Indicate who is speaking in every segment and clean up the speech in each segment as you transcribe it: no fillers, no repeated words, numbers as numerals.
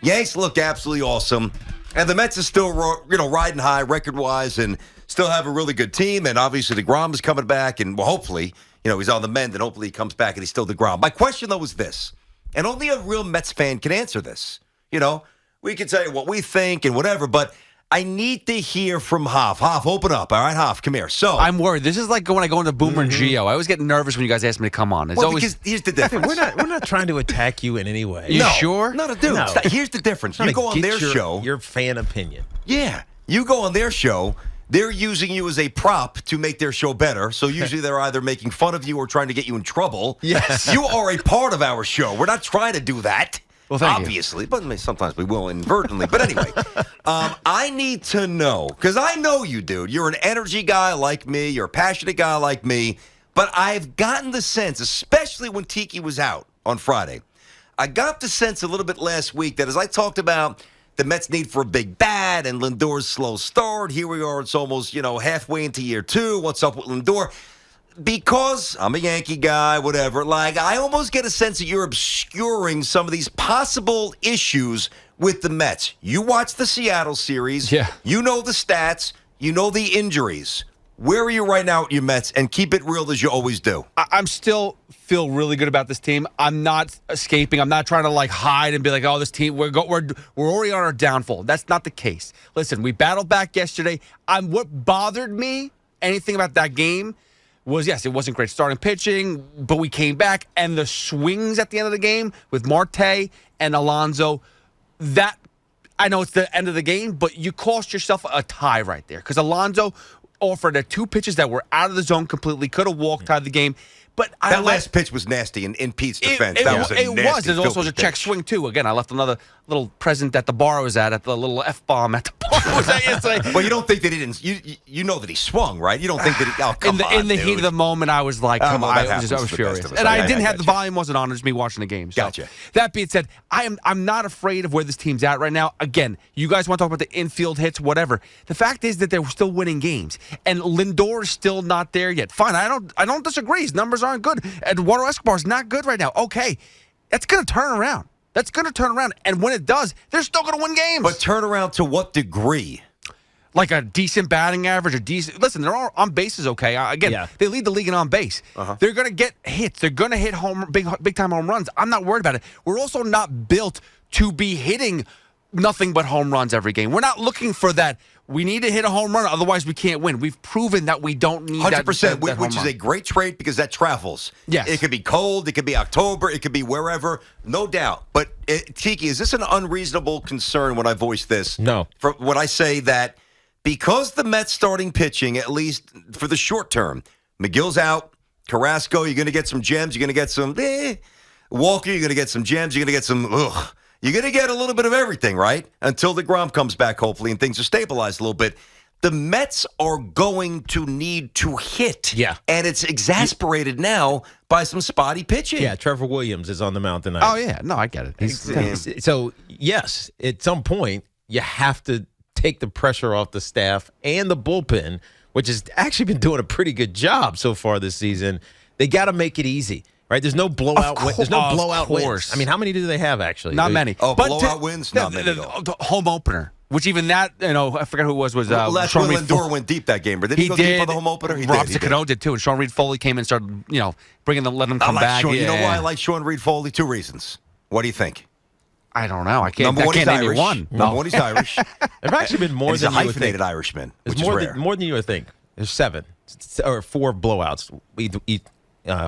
Speaker 1: Yanks look absolutely awesome. And the Mets are still, riding high record-wise and still have a really good team. And obviously DeGrom is coming back. And hopefully, he's on the mend. And hopefully he comes back and he's still DeGrom. My question, though, is this. And only a real Mets fan can answer this. We can say what we think and whatever. But I need to hear from Hoff. Hoff, open up. All right, Hoff, come here. So
Speaker 2: I'm worried. This is like when I go into Boomer and Gio. I always get nervous when you guys ask me to come on. It's always
Speaker 1: because here's the difference.
Speaker 3: We're not trying to attack you in any way.
Speaker 2: You sure?
Speaker 1: No, dude.
Speaker 3: No.
Speaker 1: Here's the difference. You go on their show.
Speaker 3: Your fan opinion.
Speaker 1: Yeah. You go on their show. They're using you as a prop to make their show better. So usually they're either making fun of you or trying to get you in trouble.
Speaker 3: Yes.
Speaker 1: You are a part of our show. We're not trying to do that.
Speaker 2: Well, thank
Speaker 1: obviously, but sometimes we will inadvertently. But anyway, I need to know, because I know you, dude. You're an energy guy like me. You're a passionate guy like me. But I've gotten the sense, especially when Tiki was out on Friday, I got the sense a little bit last week that as I talked about the Mets' need for a big bat and Lindor's slow start, here we are. It's almost, halfway into year 2. What's up with Lindor? Because I'm a Yankee guy, whatever, I almost get a sense that you're obscuring some of these possible issues with the Mets. You watch the Seattle series.
Speaker 2: Yeah.
Speaker 1: You know the stats. You know the injuries. Where are you right now with your Mets? And keep it real as you always do.
Speaker 2: I'm still feel really good about this team. I'm not escaping. I'm not trying to hide and be like, oh, this team, we're already on our downfall. That's not the case. Listen, we battled back yesterday. What bothered me, anything about that game, was, yes, it wasn't great starting pitching, but we came back, and the swings at the end of the game with Marte and Alonso, that, I know it's the end of the game, but you cost yourself a tie right there, because Alonso offered 2 pitches that were out of the zone completely, could have walked, tied the game. But
Speaker 1: that last pitch was nasty in Pete's defense.
Speaker 2: It was. There's also a check swing, too. Again, I left another little present at the bar I was at the little F-bomb at the bar I was at yesterday.
Speaker 1: Well, you don't think that he didn't, you know that he swung, right? You don't think that
Speaker 2: in the heat of the moment, I was like, come on. I was furious. And I didn't have the volume wasn't on. It was me watching the game. So.
Speaker 1: Gotcha.
Speaker 2: That being said, I'm not afraid of where this team's at right now. Again, you guys want to talk about the infield hits, whatever. The fact is that they're still winning games. And Lindor is still not there yet. Fine, I don't disagree. His numbers aren't good. Eduardo Escobar's not good right now. Okay, that's going to turn around. That's going to turn around. And when it does, they're still going to win games.
Speaker 1: But turn around to what degree?
Speaker 2: Like a decent batting average, listen, they're all on base is okay. They lead the league in on base. They're going to get hits. They're going to hit big time home runs. I'm not worried about it. We're also not built to be hitting nothing but home runs every game. We're not looking for that. We need to hit a home run, otherwise we can't win. We've proven that we don't need
Speaker 1: 100%,
Speaker 2: that
Speaker 1: which is a great trait because that travels.
Speaker 2: Yes.
Speaker 1: It could be cold. It could be October. It could be wherever. No doubt. But, Tiki, is this an unreasonable concern when I voice this?
Speaker 3: No.
Speaker 1: When I say that because the Mets starting pitching, at least for the short term, McGill's out, Carrasco, you're going to get some gems. You're going to get some Walker, you're going to get some gems. You're going to get some You're going to get a little bit of everything, right? Until DeGrom comes back, hopefully, and things are stabilized a little bit. The Mets are going to need to hit.
Speaker 3: Yeah.
Speaker 1: And it's exasperated now by some spotty pitching.
Speaker 3: Yeah, Trevor Williams is on the mound tonight.
Speaker 2: Oh, yeah. No, I get it.
Speaker 3: So, yes, at some point, you have to take the pressure off the staff and the bullpen, which has actually been doing a pretty good job so far this season. They got to make it easy. Right, there's no blowout. There's no blowout wins. I mean, how many do they have actually?
Speaker 2: Not many.
Speaker 1: Oh, blowout wins, not many.
Speaker 2: The home opener, which even that, I forgot who it was.
Speaker 1: Last
Speaker 2: Sean
Speaker 1: week
Speaker 2: Reed
Speaker 1: Lindor went deep that game, but did he go deep on the home opener?
Speaker 2: Robinson Cano did too, and Sean Reed Foley came in and started, letting them come back.
Speaker 1: You know why I like Sean Reed Foley? 2 reasons. What do you think?
Speaker 2: I don't know. I can't.
Speaker 1: Number one, he's
Speaker 2: name
Speaker 1: Irish.
Speaker 2: one.
Speaker 1: Number one, he's Irish.
Speaker 3: There've actually been more than
Speaker 1: he's a
Speaker 3: you would think.
Speaker 1: hyphenated Irishman, which is rare.
Speaker 3: More than you would think. There's 7 or 4 blowouts.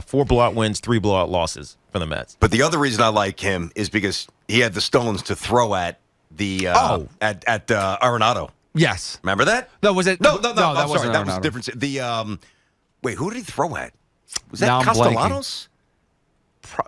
Speaker 3: 4 blowout wins, 3 blowout losses for the Mets.
Speaker 1: But the other reason I like him is because he had the stones to throw at the at Arenado.
Speaker 2: Yes,
Speaker 1: remember that?
Speaker 2: No, was it?
Speaker 1: No.
Speaker 2: That
Speaker 1: Sorry, that was
Speaker 2: Arenado.
Speaker 1: different. The wait, who did he throw at? Was that
Speaker 2: Now I'm
Speaker 1: Castellanos?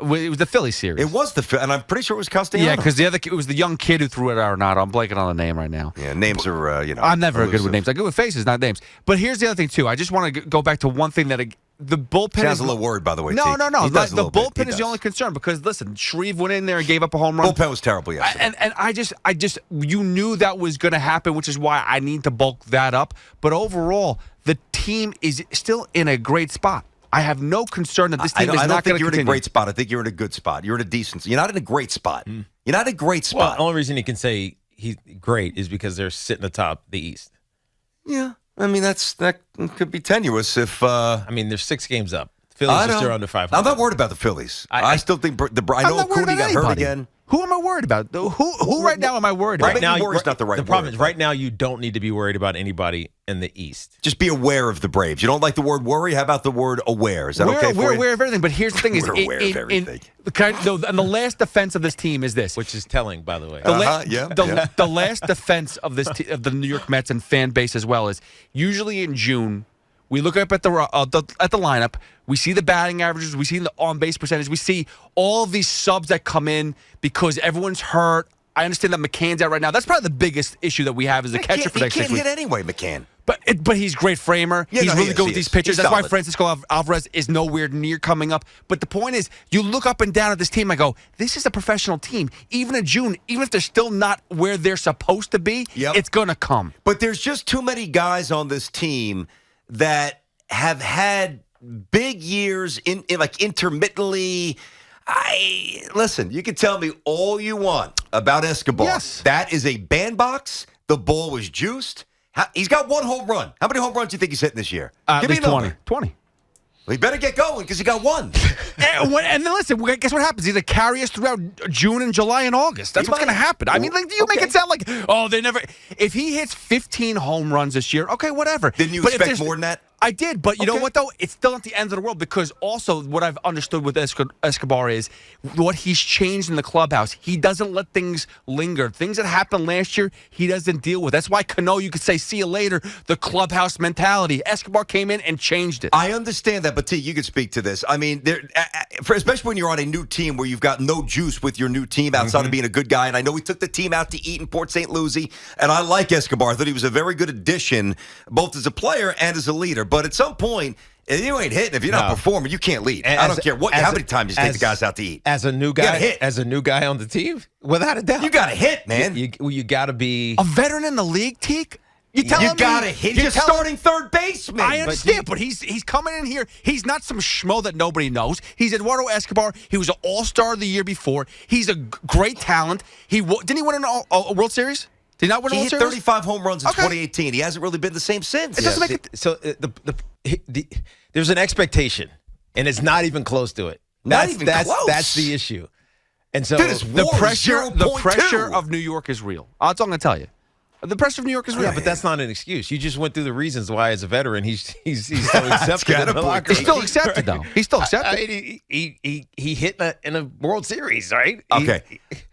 Speaker 2: It was the Philly series.
Speaker 1: It was and I'm pretty sure it was Castellanos.
Speaker 2: Yeah, because it was the young kid who threw at Arenado. I'm blanking on the name right now.
Speaker 1: Yeah, names are
Speaker 2: I'm never good with names. I'm good with faces, not names. But here's the other thing too. I just want to go back to one thing that the bullpen
Speaker 1: sounds a little worried, by the way.
Speaker 2: No.
Speaker 1: The
Speaker 2: bullpen is the only concern because listen, Shreve went in there and gave up a home run.
Speaker 1: Bullpen was terrible yesterday.
Speaker 2: And I just you knew that was going to happen, which is why I need to bulk that up. But overall, the team is still in a great spot. I have no concern that this team is
Speaker 1: I don't
Speaker 2: not going
Speaker 1: think
Speaker 2: to
Speaker 1: you're in
Speaker 2: continue.
Speaker 1: a great spot. I think you're in a good spot. You're in a decent. You're not in a great spot. You're not in a great
Speaker 3: Well,
Speaker 1: spot.
Speaker 3: the only reason he can say he's great is because they're sitting atop the East.
Speaker 1: Yeah, I mean that could be tenuous if.
Speaker 3: I mean, they're 6 games up. Phillies are still under 500.
Speaker 1: I'm not worried about the Phillies. I still think I
Speaker 2: I'm
Speaker 1: know
Speaker 2: not worried
Speaker 1: Cooney
Speaker 2: about
Speaker 1: got hurt
Speaker 2: anybody.
Speaker 1: again.
Speaker 2: Who am I worried about? Who right now am I worried
Speaker 1: Right
Speaker 2: about?
Speaker 1: now, worry's not the right
Speaker 3: problem
Speaker 1: word,
Speaker 3: is right now you don't need to be worried about anybody in the East.
Speaker 1: Just be aware of the Braves. You don't like the word worry? How about the word aware? Is that okay for
Speaker 2: We're
Speaker 1: you?
Speaker 2: aware of everything, but here's the thing: is
Speaker 1: We're aware of everything.
Speaker 2: And the last defense of this team is this.
Speaker 3: Which is telling, by the way.
Speaker 2: The last defense of of the New York Mets and fan base as well is usually in June. We look up at the lineup. We see the batting averages. We see the on base percentage. We see all of these subs that come in because everyone's hurt. I understand that McCann's out right now. That's probably the biggest issue that we have as a catcher for the next 6 weeks.
Speaker 1: He can't hit anyway, McCann.
Speaker 2: But he's a great framer.
Speaker 1: Yeah,
Speaker 2: he's
Speaker 1: no,
Speaker 2: really good with these pitchers.
Speaker 1: He's
Speaker 2: That's why
Speaker 1: solid.
Speaker 2: Francisco Alvarez is nowhere near coming up. But the point is, you look up and down at this team, I go, this is a professional team. Even in June, even if they're still not where they're supposed to be, it's going to come.
Speaker 1: But there's just too many guys on this team that have had big years in like intermittently. Listen, you can tell me all you want about Escobar.
Speaker 2: Yes.
Speaker 1: That is a bandbox. The ball was juiced. He's got 1 home run. How many home runs do you think he's hitting this year?
Speaker 2: At
Speaker 1: Give me
Speaker 2: least
Speaker 1: a number.
Speaker 2: 20.
Speaker 1: Well, he better get going because he got 1.
Speaker 2: And then listen, guess what happens? He's going to carry us throughout June and July and August. That's
Speaker 1: He
Speaker 2: what's going to
Speaker 1: might.
Speaker 2: happen. I mean, like, you make
Speaker 1: Okay.
Speaker 2: it sound like, oh, they never. If he hits 15 home runs this year, okay, whatever.
Speaker 1: Didn't you
Speaker 2: But if
Speaker 1: expect
Speaker 2: there's-
Speaker 1: more than that?
Speaker 2: I did, but you know
Speaker 1: Okay.
Speaker 2: what, though? It's still not the end of the world because also what I've understood with Escobar is what he's changed in the clubhouse. He doesn't let things linger. Things that happened last year, he doesn't deal with. That's why Cano, you could say, see you later, the clubhouse mentality. Escobar came in and changed it.
Speaker 1: I understand that, but T, you could speak to this. I mean, especially when you're on a new team where you've got no juice with your new team outside of being a good guy. And I know he took the team out to eat in Port St. Lucie, and I like Escobar. I thought he was a very good addition, both as a player and as a leader. But at some point, if you ain't hitting, if you're not performing, you can't lead. I don't care how many times you take the guys out to eat.
Speaker 3: As a new guy, on the team, without a doubt,
Speaker 1: You got to hit, man.
Speaker 3: You got to be
Speaker 2: A veteran in the league, Teak? You
Speaker 1: got to hit. You're starting third baseman.
Speaker 2: I understand, but he's coming in here. He's not some schmo that nobody knows. He's Eduardo Escobar. He was an all-star the year before. He's a great talent. Didn't he win a World Series? Did he not win a
Speaker 1: He
Speaker 2: World
Speaker 1: hit
Speaker 2: Series?
Speaker 1: 35 home runs in
Speaker 2: Okay.
Speaker 1: 2018. He hasn't really been the same since.
Speaker 2: It doesn't make it.
Speaker 3: So there's an expectation, and it's not even close to it. That's
Speaker 1: close.
Speaker 3: That's the issue. And so
Speaker 1: Dude, it's
Speaker 2: The
Speaker 1: WAR
Speaker 2: pressure
Speaker 1: 0.2.
Speaker 2: of New York is real. That's all I'm going to tell you. The pressure of New York is real.
Speaker 3: yeah, but that's not an excuse. You just went through the reasons why, as a veteran, he's so accepted in the locker
Speaker 2: He's
Speaker 3: room.
Speaker 2: still accepted, though. He's still accepted.
Speaker 3: I mean, he hit in a World Series, right?
Speaker 1: Okay,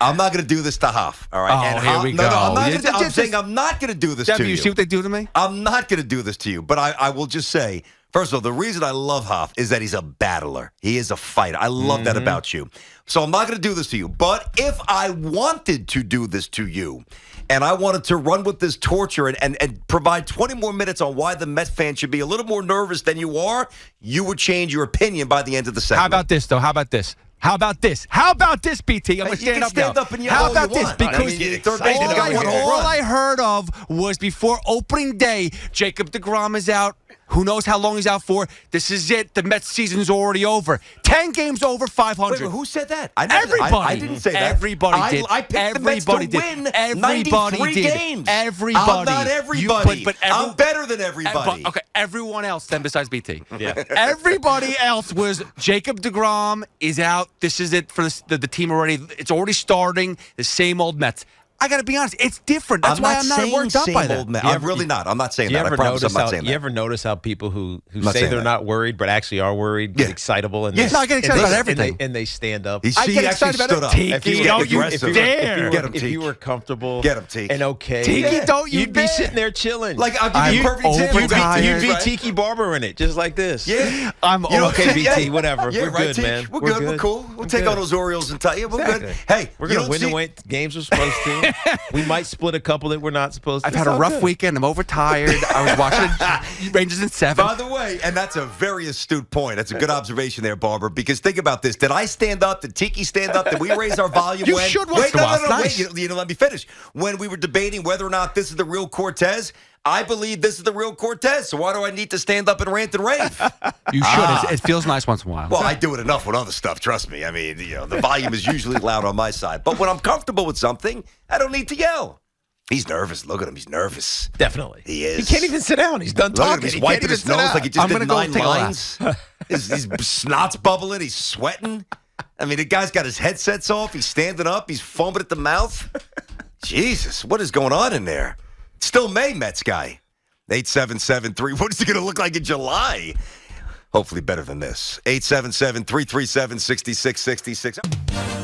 Speaker 1: I'm not going to do this to Hoff. All right.
Speaker 2: Oh,
Speaker 1: And
Speaker 2: here
Speaker 1: Hoff,
Speaker 2: we
Speaker 1: no,
Speaker 2: go.
Speaker 1: I'm not.
Speaker 2: You-
Speaker 1: I'm saying I'm not going to do this
Speaker 2: Debbie,
Speaker 1: to
Speaker 2: you
Speaker 1: you.
Speaker 2: see what they do to me?
Speaker 1: I'm not going to do this to you. But I will just say, first of all, the reason I love Hoff is that he's a battler. He is a fighter. I love that about you. So I'm not going to do this to you. But if I wanted to do this to you, and I wanted to run with this torture and provide 20 more minutes on why the Met fan should be a little more nervous than you are, you would change your opinion by the end of the segment.
Speaker 2: How about this, though? How about this? How about this? How about this, BT? I'm going to
Speaker 1: You
Speaker 2: stand
Speaker 1: can
Speaker 2: up
Speaker 1: stand
Speaker 2: now.
Speaker 1: up and yell
Speaker 2: How
Speaker 1: all you
Speaker 2: about this?
Speaker 1: want.
Speaker 2: Because
Speaker 1: I mean, you're third base,
Speaker 2: all,
Speaker 1: you got one home run.
Speaker 2: I heard of was before opening day, Jacob deGrom is out. Who knows how long he's out for? This is it. The Mets season's already over. 10 games over, 500.
Speaker 1: Wait, who said that?
Speaker 2: Everybody.
Speaker 1: I didn't say that.
Speaker 2: Everybody did.
Speaker 1: I picked
Speaker 2: Everybody
Speaker 1: the Mets to
Speaker 2: did.
Speaker 1: win
Speaker 2: Everybody
Speaker 1: 93
Speaker 2: did.
Speaker 1: games.
Speaker 2: Everybody.
Speaker 1: I'm not everybody. I'm better than everybody.
Speaker 2: Okay, everyone else then besides BT. Yeah. Everybody else was Jacob deGrom is out. This is it for the team already. It's already starting. The same old Mets. I got to be honest. It's different. That's why I'm not worked up by that.
Speaker 1: I'm really not. I'm not saying that. I promise I'm not saying that.
Speaker 3: You ever notice how people who
Speaker 1: not
Speaker 3: say
Speaker 1: saying
Speaker 3: they're
Speaker 1: that.
Speaker 3: not worried but actually are worried get excitable and
Speaker 2: Yes. No, I get excited about everything.
Speaker 3: and they stand up.
Speaker 2: I get excited about it. Tiki, don't you dare.
Speaker 1: Get him,
Speaker 3: If
Speaker 1: Tiki.
Speaker 3: you were comfortable
Speaker 1: Get him, Tiki.
Speaker 3: and okay,
Speaker 2: Tiki, don't you
Speaker 3: you'd be
Speaker 2: dare.
Speaker 3: sitting there chilling.
Speaker 1: Like, I'll give you a perfect example.
Speaker 3: You'd be
Speaker 1: Right?
Speaker 3: Tiki Barber in it, just like this.
Speaker 1: Yeah.
Speaker 2: I'm
Speaker 1: You know,
Speaker 3: okay,
Speaker 1: yeah.
Speaker 3: BT, whatever.
Speaker 1: Yeah,
Speaker 3: We're
Speaker 1: right,
Speaker 3: good,
Speaker 1: Tiki.
Speaker 3: man.
Speaker 1: We're good. We're cool. We'll take on those Orioles and tell you we're good. Hey,
Speaker 3: We're
Speaker 1: you
Speaker 3: going to
Speaker 1: don't
Speaker 3: win
Speaker 1: see-
Speaker 3: the way games we're supposed to. We might split a couple that we're not supposed to.
Speaker 2: I've had a rough weekend. I'm overtired. I was watching Rangers in 7.
Speaker 1: By the way, and that's a very astute point. That's a good observation there, Barber. Because think about this. Did I stand up? Did Tiki stand up? Did we raise our volume?
Speaker 2: You
Speaker 1: when?
Speaker 2: should once
Speaker 1: Wait,
Speaker 2: in a while.
Speaker 1: no.
Speaker 2: Nice.
Speaker 1: Wait, you know, let me finish. When we were debating whether or not this is the real Cortez, I believe this is the real Cortez, so why do I need to stand up and rant and rave?
Speaker 2: You should. It feels nice once in a while.
Speaker 1: Well, I do it enough with other stuff, trust me. I mean, the volume is usually loud on my side. But when I'm comfortable with something, I don't need to yell. He's nervous. Look at him. He's nervous.
Speaker 3: Definitely.
Speaker 1: He is.
Speaker 3: He can't even sit down. He's done
Speaker 1: Look at him.
Speaker 3: talking.
Speaker 1: He's
Speaker 3: He
Speaker 1: wiping
Speaker 3: can't
Speaker 1: his
Speaker 3: even sit
Speaker 1: nose
Speaker 3: down.
Speaker 1: like he just
Speaker 2: I'm
Speaker 1: did
Speaker 2: gonna go
Speaker 1: 9
Speaker 2: take a lap.
Speaker 1: lines. His snot's bubbling. He's sweating. I mean, the guy's got his headsets off. He's standing up. He's foaming at the mouth. Jesus, what is going on in there? Still May, Mets guy. 8773. What is he going to look like in July? Hopefully better than this. 877-337-6666.